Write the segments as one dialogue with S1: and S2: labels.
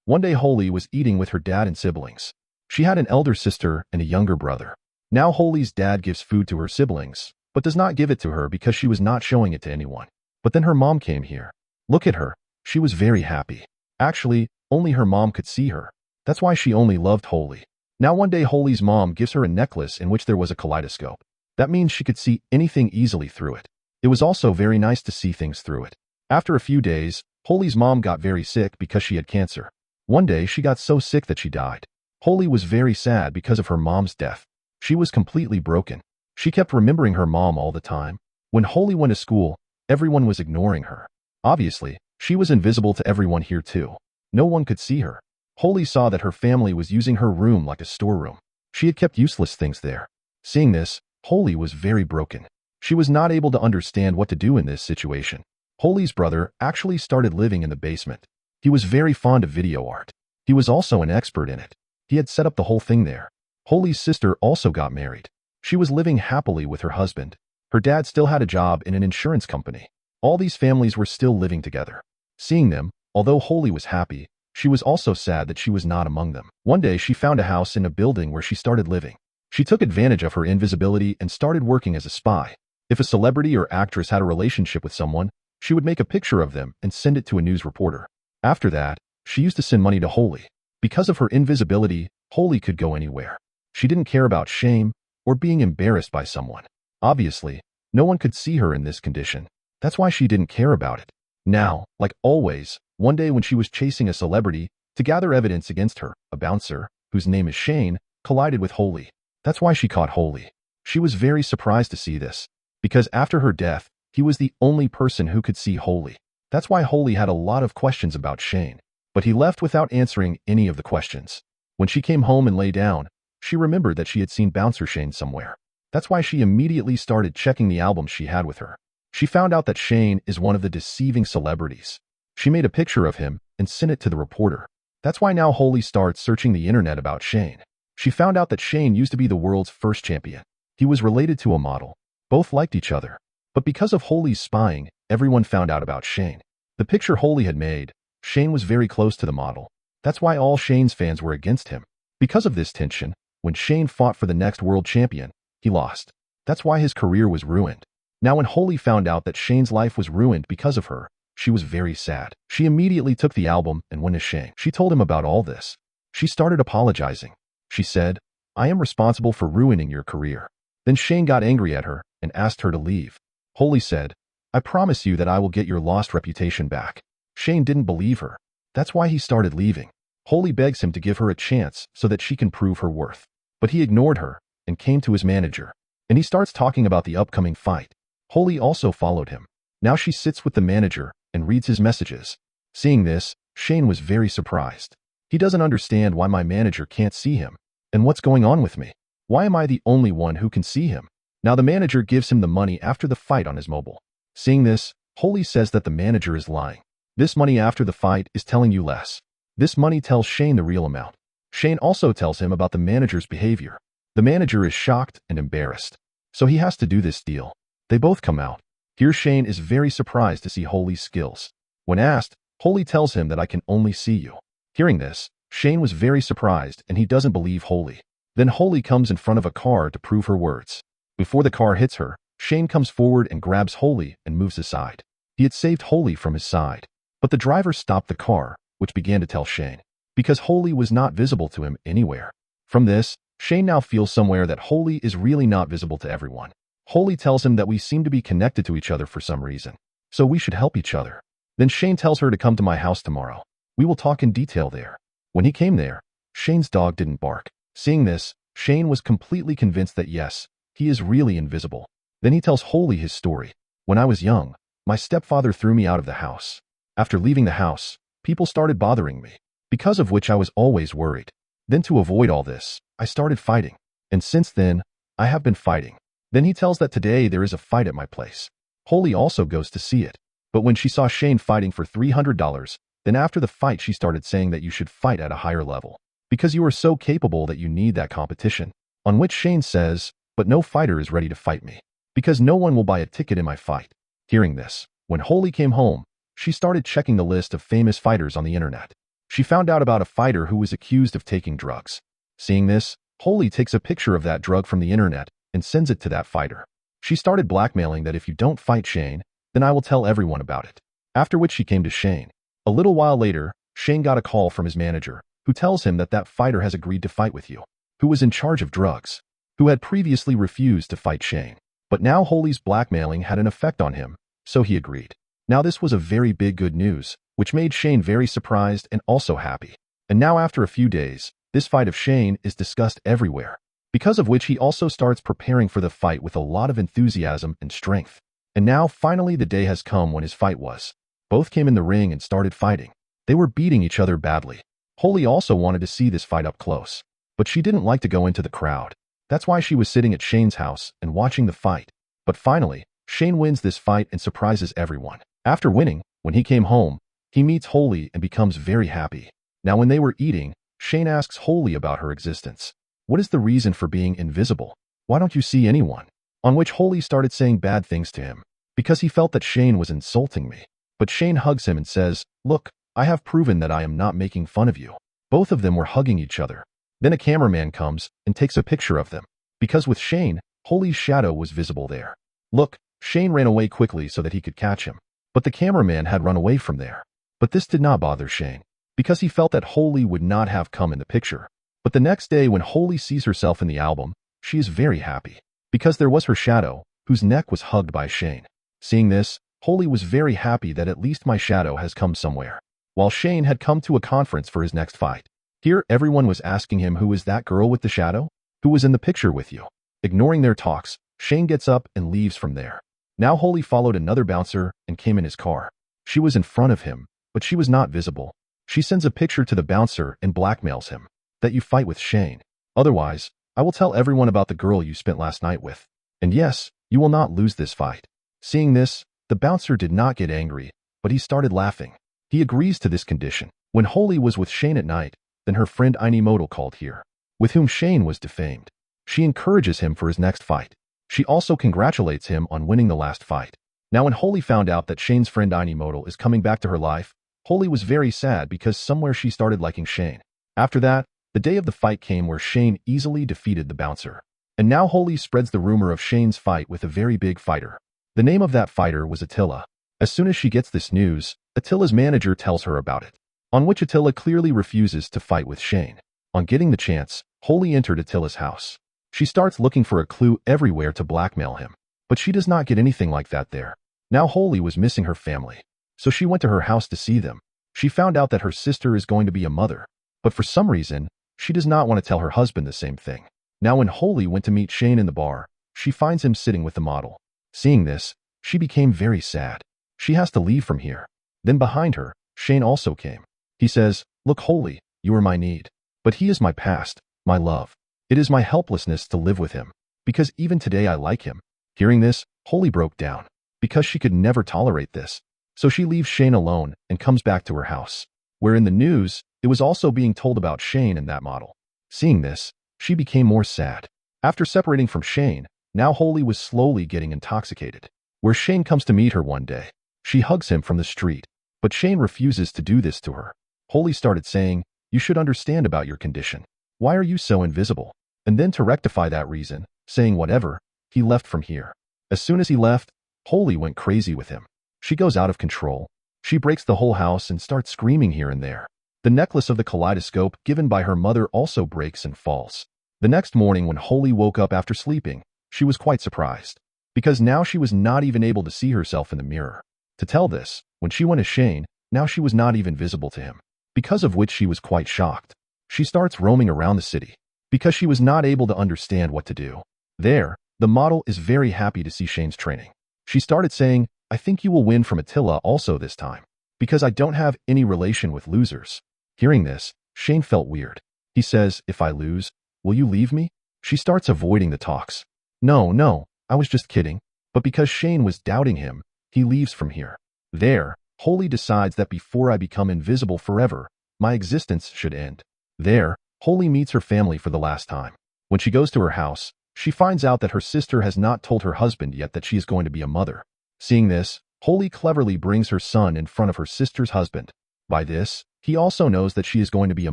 S1: One day Holi was eating with her dad and siblings. She had an elder sister and a younger brother. Now Holi's dad gives food to her siblings, but does not give it to her because she was not showing it to anyone. But then her mom came here. Look at her. She was very happy. Actually, only her mom could see her. That's why she only loved Holi. Now one day Holi's mom gives her a necklace in which there was a kaleidoscope. That means she could see anything easily through it. It was also very nice to see things through it. After a few days, Holi's mom got very sick because she had cancer. One day she got so sick that she died. Holi was very sad because of her mom's death. She was completely broken. She kept remembering her mom all the time. When Holi went to school, everyone was ignoring her. Obviously, she was invisible to everyone here too. No one could see her. Holi saw that her family was using her room like a storeroom. She had kept useless things there. Seeing this, Holi was very broken. She was not able to understand what to do in this situation. Holi's brother actually started living in the basement. He was very fond of video art. He was also an expert in it. He had set up the whole thing there. Holi's sister also got married. She was living happily with her husband. Her dad still had a job in an insurance company. All these families were still living together. Seeing them, although Holi was happy, she was also sad that she was not among them. One day she found a house in a building where she started living. She took advantage of her invisibility and started working as a spy. If a celebrity or actress had a relationship with someone, she would make a picture of them and send it to a news reporter. After that, she used to send money to Holi. Because of her invisibility, Holi could go anywhere. She didn't care about shame or being embarrassed by someone. Obviously, no one could see her in this condition. That's why she didn't care about it. Now, like always, one day when she was chasing a celebrity to gather evidence against her, a bouncer, whose name is Shane, collided with Holi. That's why she caught Holi. She was very surprised to see this, because after her death, he was the only person who could see Holi. That's why Holi had a lot of questions about Shane, but he left without answering any of the questions. When she came home and lay down, she remembered that she had seen Bouncer Shane somewhere. That's why she immediately started checking the albums she had with her. She found out that Shane is one of the deceiving celebrities. She made a picture of him and sent it to the reporter. That's why now Holi starts searching the internet about Shane. She found out that Shane used to be the world's first champion. He was related to a model. Both liked each other. But because of Holi's spying, everyone found out about Shane. The picture Holi had made, Shane was very close to the model. That's why all Shane's fans were against him. Because of this tension, when Shane fought for the next world champion, he lost. That's why his career was ruined. Now when Holi found out that Shane's life was ruined because of her, she was very sad. She immediately took the album and went to Shane. She told him about all this. She started apologizing. She said, "I am responsible for ruining your career." Then Shane got angry at her and asked her to leave. Holi said, "I promise you that I will get your lost reputation back." Shane didn't believe her. That's why he started leaving. Holi begs him to give her a chance so that she can prove her worth. But he ignored her and came to his manager. And he starts talking about the upcoming fight. Holi also followed him. Now she sits with the manager and reads his messages. Seeing this, Shane was very surprised. He doesn't understand why my manager can't see him. And what's going on with me? Why am I the only one who can see him? Now the manager gives him the money after the fight on his mobile. Seeing this, Holi says that the manager is lying. This money after the fight is telling you less. This money tells Shane the real amount. Shane also tells him about the manager's behavior. The manager is shocked and embarrassed. So he has to do this deal. They both come out. Here Shane is very surprised to see Holi's skills. When asked, Holi tells him that I can only see you. Hearing this, Shane was very surprised and he doesn't believe Holi. Then Holi comes in front of a car to prove her words. Before the car hits her, Shane comes forward and grabs Holi and moves aside. He had saved Holi from his side. But the driver stopped the car, which began to tell Shane, because Holi was not visible to him anywhere. From this, Shane now feels somewhere that Holi is really not visible to everyone. Holi tells him that we seem to be connected to each other for some reason, so we should help each other. Then Shane tells her to come to my house tomorrow. We will talk in detail there. When he came there, Shane's dog didn't bark. Seeing this, Shane was completely convinced that yes, he is really invisible. Then he tells Holi his story. When I was young, my stepfather threw me out of the house. After leaving the house, people started bothering me, because of which I was always worried. Then to avoid all this, I started fighting. And since then, I have been fighting. Then he tells that today there is a fight at my place. Holi also goes to see it. But when she saw Shane fighting for $300, then after the fight she started saying that you should fight at a higher level. Because you are so capable that you need that competition. On which Shane says, but no fighter is ready to fight me. Because no one will buy a ticket in my fight. Hearing this, when Holi came home, she started checking the list of famous fighters on the internet. She found out about a fighter who was accused of taking drugs. Seeing this, Holi takes a picture of that drug from the internet and sends it to that fighter. She started blackmailing that if you don't fight Shane, then I will tell everyone about it. After which she came to Shane. A little while later, Shane got a call from his manager, who tells him that that fighter has agreed to fight with you, who was in charge of drugs, who had previously refused to fight Shane. But now Holi's blackmailing had an effect on him, so he agreed. Now this was a very big good news, which made Shane very surprised and also happy. And now after a few days, this fight of Shane is discussed everywhere, because of which he also starts preparing for the fight with a lot of enthusiasm and strength. And now finally the day has come when his fight was. Both came in the ring and started fighting. They were beating each other badly. Holi also wanted to see this fight up close, but she didn't like to go into the crowd. That's why she was sitting at Shane's house and watching the fight. But finally, Shane wins this fight and surprises everyone. After winning, when he came home, he meets Holi and becomes very happy. Now when they were eating, Shane asks Holi about her existence. What is the reason for being invisible? Why don't you see anyone? On which Holi started saying bad things to him, because he felt that Shane was insulting me. But Shane hugs him and says, look, I have proven that I am not making fun of you. Both of them were hugging each other. Then a cameraman comes and takes a picture of them, because with Shane, Holi's shadow was visible there. Look, Shane ran away quickly so that he could catch him, but the cameraman had run away from there. But this did not bother Shane, because he felt that Holi would not have come in the picture. But the next day when Holi sees herself in the album, she is very happy, because there was her shadow, whose neck was hugged by Shane. Seeing this, Holi was very happy that at least my shadow has come somewhere. While Shane had come to a conference for his next fight. Here everyone was asking him who is that girl with the shadow? Who was in the picture with you? Ignoring their talks, Shane gets up and leaves from there. Now Holi followed another bouncer and came in his car. She was in front of him, but she was not visible. She sends a picture to the bouncer and blackmails him. That you fight with Shane. Otherwise, I will tell everyone about the girl you spent last night with. And yes, you will not lose this fight. Seeing this, the bouncer did not get angry, but he started laughing. He agrees to this condition. When Holi was with Shane at night, then her friend Inimoto called here, with whom Shane was defamed. She encourages him for his next fight. She also congratulates him on winning the last fight. Now when Holi found out that Shane's friend Inimoto is coming back to her life, Holi was very sad because somewhere she started liking Shane. After that, the day of the fight came where Shane easily defeated the bouncer. And now Holi spreads the rumor of Shane's fight with a very big fighter. The name of that fighter was Attila. As soon as she gets this news, Attila's manager tells her about it, on which Attila clearly refuses to fight with Shane. On getting the chance, Holi entered Attila's house. She starts looking for a clue everywhere to blackmail him, but she does not get anything like that there. Now Holi was missing her family, so she went to her house to see them. She found out that her sister is going to be a mother, but for some reason, she does not want to tell her husband the same thing. Now when Holi went to meet Shane in the bar, she finds him sitting with the model. Seeing this, she became very sad. She has to leave from here. Then behind her, Shane also came. He says, look Holi, you are my need. But he is my past, my love. It is my helplessness to live with him, because even today I like him. Hearing this, Holi broke down, because she could never tolerate this. So she leaves Shane alone and comes back to her house, where in the news, it was also being told about Shane and that model. Seeing this, she became more sad. After separating from Shane, now Holi was slowly getting intoxicated, where Shane comes to meet her one day. She hugs him from the street, but Shane refuses to do this to her. Holi started saying, you should understand about your condition. Why are you so invisible? And then to rectify that reason, saying whatever, he left from here. As soon as he left, Holi went crazy with him. She goes out of control. She breaks the whole house and starts screaming here and there. The necklace of the kaleidoscope given by her mother also breaks and falls. The next morning when Holi woke up after sleeping, she was quite surprised, because now she was not even able to see herself in the mirror. To tell this, when she went to Shane, now she was not even visible to him, because of which she was quite shocked. She starts roaming around the city, because she was not able to understand what to do. There, the model is very happy to see Shane's training. She started saying, I think you will win from Attila also this time, because I don't have any relation with losers. Hearing this, Shane felt weird. He says, if I lose, will you leave me? She starts avoiding the talks. No, I was just kidding. But because Shane was doubting him, he leaves from here. There, Holi decides that before I become invisible forever, my existence should end. There, Holi meets her family for the last time. When she goes to her house, she finds out that her sister has not told her husband yet that she is going to be a mother. Seeing this, Holi cleverly brings her son in front of her sister's husband. By this, He also knows that she is going to be a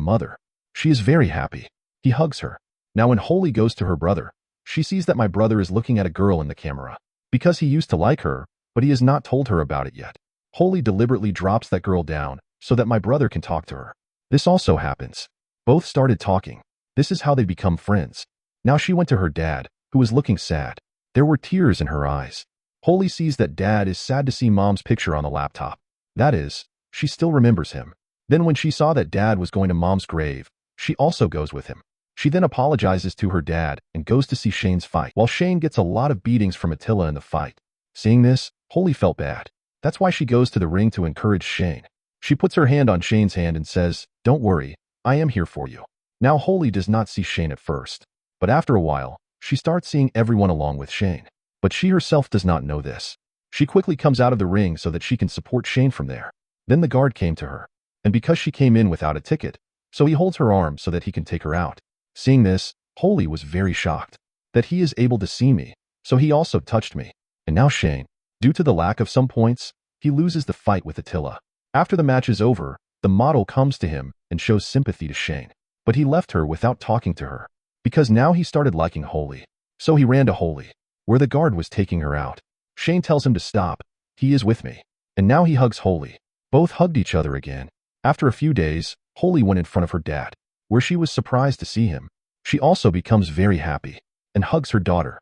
S1: mother. She is very happy. He hugs her. Now when Holi goes to her brother, she sees that my brother is looking at a girl in the camera. Because he used to like her, but he has not told her about it yet. Holi deliberately drops that girl down so that my brother can talk to her. This also happens. Both started talking. This is how they become friends. Now she went to her dad, who was looking sad. There were tears in her eyes. Holi sees that dad is sad to see mom's picture on the laptop. That is, she still remembers him. Then when she saw that dad was going to mom's grave, she also goes with him. She then apologizes to her dad and goes to see Shane's fight, while Shane gets a lot of beatings from Attila in the fight. Seeing this, Holi felt bad. That's why she goes to the ring to encourage Shane. She puts her hand on Shane's hand and says, "Don't worry, I am here for you." Now Holi does not see Shane at first, but after a while, she starts seeing everyone along with Shane. But she herself does not know this. She quickly comes out of the ring so that she can support Shane from there. Then the guard came to her, and because she came in without a ticket, so he holds her arm so that he can take her out. Seeing this, Holi was very shocked that he is able to see me, so he also touched me. And now Shane, due to the lack of some points, he loses the fight with Attila. After the match is over, the model comes to him and shows sympathy to Shane. But he left her without talking to her, because now he started liking Holi. So he ran to Holi, where the guard was taking her out. Shane tells him to stop. He is with me. And now he hugs Holi. Both hugged each other again. After a few days, Holi went in front of her dad, where she was surprised to see him. She also becomes very happy and hugs her daughter.